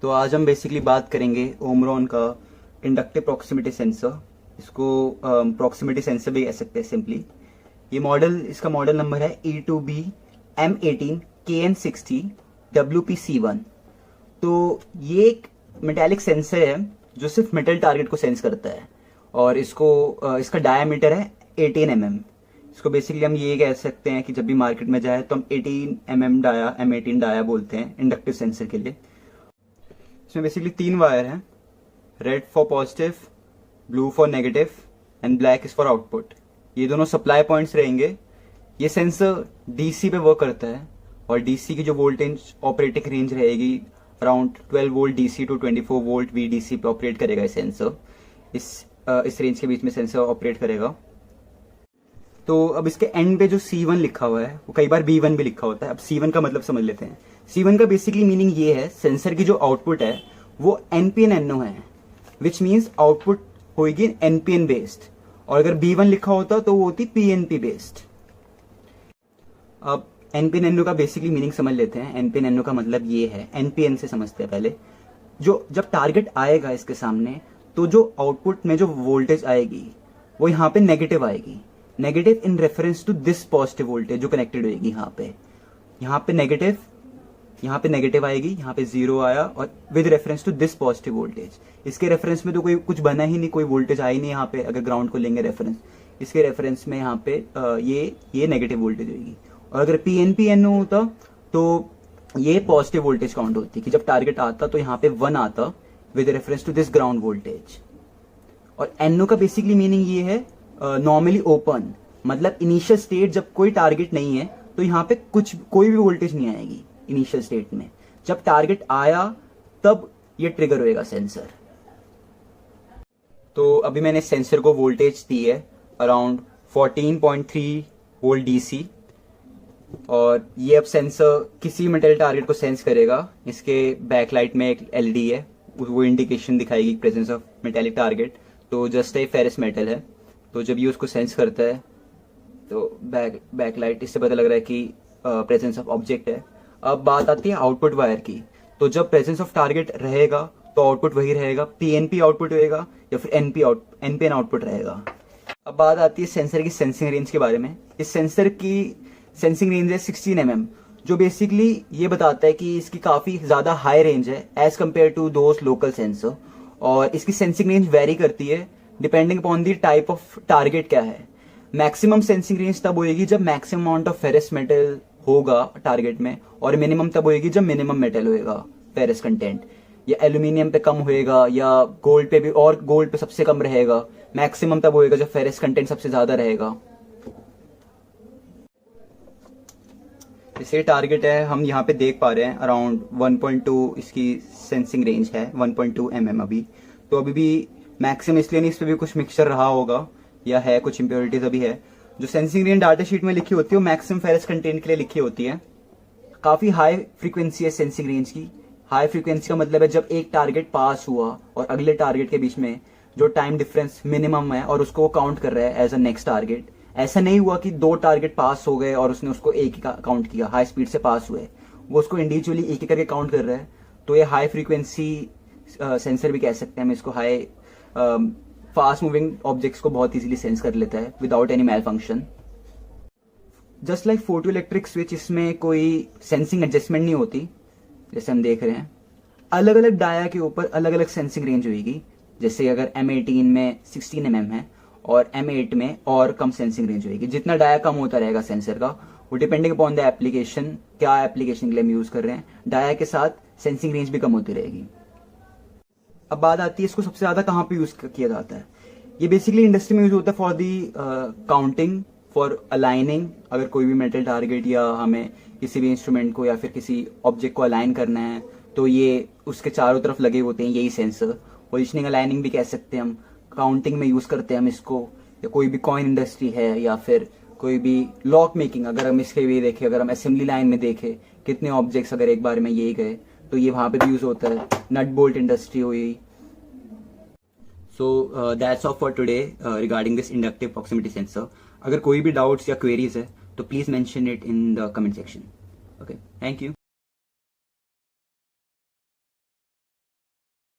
तो आज हम बेसिकली बात करेंगे ओमरॉन का इंडक्टिव प्रॉक्सिमिटी सेंसर। इसको प्रॉक्सिमिटी सेंसर भी कह सकते हैं सिंपली। ये मॉडल, इसका मॉडल नंबर है E2B M18KN60WPC1। तो ये एक मेटालिक सेंसर है जो सिर्फ मेटल टारगेट को सेंस करता है और इसका डायामीटर है 18 mm। इसको बेसिकली हम ये कह सकते हैं कि जब भी मार्केट में जाए तो हम 18 mm डाया M18 डाया बोलते हैं इंडक्टिव सेंसर के लिए। इसमें बेसिकली 3 वायर हैं, red for positive, blue for negative and black is for output. ये दोनों सप्लाई पॉइंट्स रहेंगे। ये सेंसर डीसी पे वर्क करता है और डीसी की जो वोल्टेज ऑपरेटिंग रेंज रहेगी around 12 volt DC to 24 volt VDC पे ऑपरेट करेगा ये सेंसर। इस रेंज के बीच में सेंसर ऑपरेट करेगा। तो अब इसके एंड पे जो C1 लिखा हुआ है वो कई बार B1 भी लिखा होता है। अब C1 का मतलब समझ लेते हैं। C1 का बेसिकली मीनिंग ये है, सेंसर की जो आउटपुट है वो NPN-NO है, विच मीन्स आउटपुट होगी NPN बेस्ड, और अगर B1 लिखा होता तो वो होती PNP बेस्ड। अब NPN-NO का बेसिकली मीनिंग समझ लेते हैं। NPN-NO का मतलब ये है, NPN से समझते हैं पहले। जब टारगेट आएगा इसके सामने तो जो आउटपुट में जो वोल्टेज आएगी वो यहाँ पे नेगेटिव आएगी। Negative in reference to this positive voltage जो कनेक्टेड होगी यहाँ पे नेगेटिव आएगी, यहाँ पे 0 आया, और with reference to this positive voltage. इसके रेफरेंस में तो कोई कुछ बना ही नहीं, कोई वोल्टेज आई नहीं यहाँ पे। अगर ग्राउंड को लेंगे रेफरेंस, इसके रेफरेंस में यहाँ पे ये नेगेटिव वोल्टेज होगी। और अगर PNP-NO होता तो ये पॉजिटिव वोल्टेज काउंट होती कि जब टारगेट आता तो यहाँ पे 1 आता with reference to this ground voltage. और NO का बेसिकली मीनिंग ये है नॉर्मली ओपन, मतलब इनिशियल स्टेट जब कोई टारगेट नहीं है तो यहाँ पे कोई भी वोल्टेज नहीं आएगी इनिशियल स्टेट में। जब टारगेट आया तब ये ट्रिगर होएगा सेंसर। तो अभी मैंने सेंसर को वोल्टेज दी है अराउंड 14.3 वोल्ट डीसी, और ये अब सेंसर किसी मेटल टारगेट को सेंस करेगा। इसके बैकलाइट में एक एलईडी है, वो इंडिकेशन दिखाएगी प्रेजेंस ऑफ मेटालिक टारगेट। तो जस्ट ए फेरस मेटल है, तो जब ये उसको सेंस करता है तो बैकलाइट इससे पता लग रहा है कि प्रेजेंस ऑफ ऑब्जेक्ट है। अब बात आती है आउटपुट वायर की। तो जब प्रेजेंस ऑफ टारगेट रहेगा तो आउटपुट वही रहेगा, PNP आउटपुट रहेगा या फिर NPN आउटपुट रहेगा। अब बात आती है सेंसर की सेंसिंग रेंज के बारे में। इस सेंसर की सेंसिंग रेंज है 16 mm, जो बेसिकली ये बताता है कि इसकी काफी ज्यादा हाई रेंज है एज कम्पेयर टू दोस्त लोकल सेंसर। और इसकी सेंसिंग रेंज वेरी करती है depending upon the type of target क्या है। मैक्सिमम सेंसिंग रेंज तब होएगी जब maximum amount of ferrous metal होगा टारगेट में, और मिनिमम तब होएगी जब मिनिमम मेटल होएगा फेरस कंटेंट, या एल्यूमिनियम पे कम होएगा या गोल्ड पे भी, और गोल्ड पे सबसे कम रहेगा। मैक्सिमम तब होएगा जब फेरस कंटेंट सबसे ज्यादा रहेगा। इसे टारगेट है, हम यहाँ पे देख पा रहे हैं अराउंड 1.2 इसकी सेंसिंग रेंज है, 1.2 mm अभी। तो अभी भी मैक्सिमम इसलिए नहीं, इस पे भी कुछ मिक्सचर रहा होगा या है, कुछ इंप्योरिटीज अभी है। जो सेंसिंग रेंज डाटा शीट में लिखी होती है वो मैक्सिमम फेरस कंटेंट के लिए लिखी होती है। काफी हाई फ्रीक्वेंसी है सेंसिंग रेंज की। हाई फ्रीक्वेंसी का मतलब है जब एक टारगेट पास हुआ और अगले टारगेट के बीच में जो टाइम डिफरेंस मिनिमम है और उसको काउंट कर रहा है एज अ नेक्स्ट टारगेट। ऐसा नहीं हुआ कि 2 टारगेट पास हो गए और उसने उसको एक ही काउंट किया, हाई स्पीड से पास हुए, वो उसको इंडिविजुअली एक ही करके काउंट कर रहा है। तो ये हाई फ्रीक्वेंसी सेंसर भी कह सकते हैं हम इसको। हाई फास्ट मूविंग ऑब्जेक्ट्स को बहुत इजीली सेंस कर लेता है without any malfunction. Just like photo electric switch, इसमें कोई सेंसिंग एडजस्टमेंट नहीं होती जैसे हम देख रहे हैं। अलग अलग डाया के ऊपर अलग अलग सेंसिंग रेंज होगी। जैसे अगर M18 में 16 mm है और M8 में और कम सेंसिंग रेंज होगी। जितना डाया कम होता रहेगा सेंसर का, वो डिपेंडिंग अपॉन द एप्लीकेशन, क्या एप्लीकेशन के लिए हम यूज कर रहे हैं, डाया के साथ सेंसिंग रेंज भी कम होती रहेगी। अब बात आती है इसको सबसे ज्यादा कहाँ पे यूज किया जाता है। ये बेसिकली इंडस्ट्री में यूज होता है for the counting, for aligning. अगर कोई भी मेटल टारगेट या हमें किसी भी इंस्ट्रूमेंट को या फिर किसी ऑब्जेक्ट को अलाइन करना है तो ये उसके चारों तरफ लगे होते हैं यही सेंसर। पोजिशनिंग अलाइनिंग भी कह सकते हैं हम, काउंटिंग में यूज करते हैं हम इसको। या कोई भी कॉइन इंडस्ट्री है या फिर कोई भी लॉक मेकिंग, अगर हम इसके भी देखें, अगर हम असेंबली लाइन में देखें कितने ऑब्जेक्ट्स अगर एक बार में ये गए तो ये वहां पे भी यूज होता है। नट बोल्ट इंडस्ट्री हुई। So that's all for today regarding this inductive proximity sensor. अगर कोई भी डाउट्स या क्वेरीज है तो please mention it in the comment section. Okay, thank you.